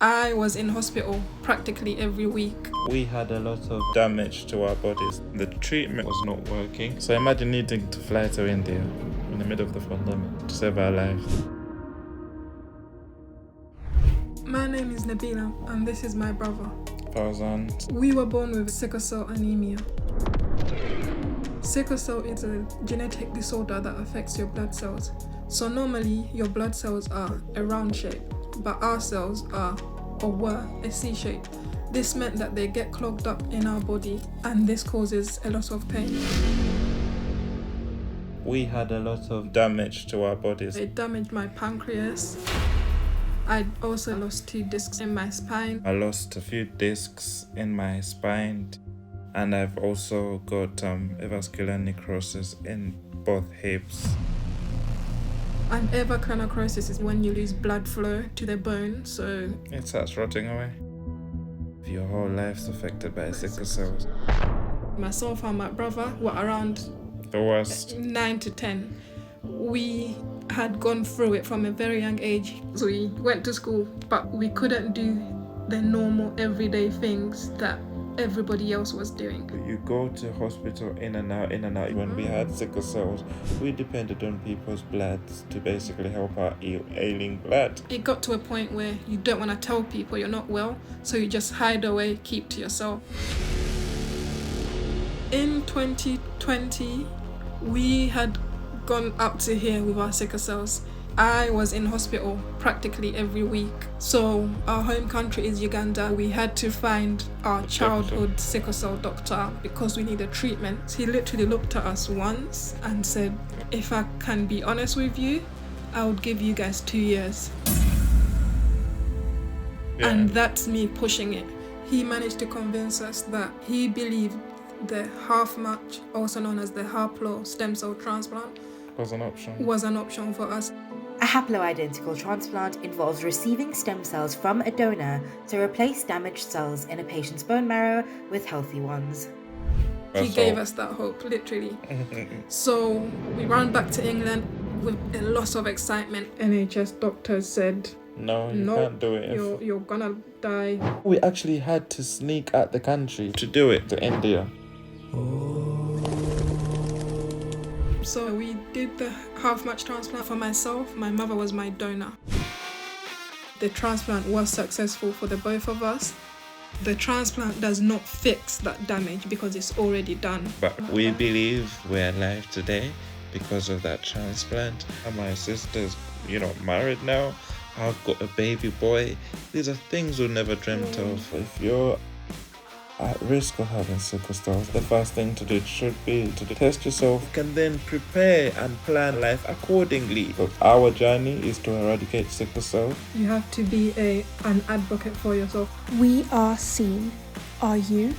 I was in hospital practically every week. We had a lot of damage to our bodies. The treatment was not working. So imagine needing to fly to India in the middle of the pandemic to save our lives. My name is Nabila and this is my brother. Fauzan. We were born with sickle cell anemia. Sickle cell is a genetic disorder that affects your blood cells. So normally your blood cells are a round shape, but our cells are or were a C shape. This meant that they get clogged up in our body and this causes a lot of pain. We had a lot of damage to our bodies. It damaged my pancreas. I also lost 2 discs in my spine. I lost a few discs in my spine, and I've also got avascular necrosis in both hips. And avascular necrosis is when you lose blood flow to the bone, so it starts rotting away. Your whole life's affected by sickle cells. Myself and my brother were around The worst. 9 to 10. We had gone through it from a very young age. So we went to school, but we couldn't do the normal everyday things that everybody else was doing. You go to hospital in and out. When we had sickle cells, we depended on people's blood to basically help our ailing blood. It got to a point where you don't want to tell people you're not well, so you just hide away, keep to yourself. In 2020, we had gone up to here with our sickle cells. I was in hospital practically every week. So our home country is Uganda. We had to find our childhood sickle cell doctor because we needed treatment. He literally looked at us once and said, if I can be honest with you, I would give you guys 2 years. Yeah. And that's me pushing it. He managed to convince us that he believed the half match, also known as the haplo stem cell transplant, Was an option for us. A haploidentical transplant involves receiving stem cells from a donor to replace damaged cells in a patient's bone marrow with healthy ones. He gave us that hope, literally. So we ran back to England with a lot of excitement. NHS doctors said, No, you can't do it. You're gonna die. We actually had to sneak out the country to do it to India. So we did the half-match transplant for myself. My mother was my donor. The transplant was successful for the both of us. The transplant does not fix that damage because it's already done. But we believe we're alive today because of that transplant. And my sister's, married now. I've got a baby boy. These are things we never dreamt of. If you're at risk of having sickle cells, the first thing to do should be to test yourself. You can then prepare and plan life accordingly. But our journey is to eradicate sickle cell. You have to be an advocate for yourself. We are seen. Are you?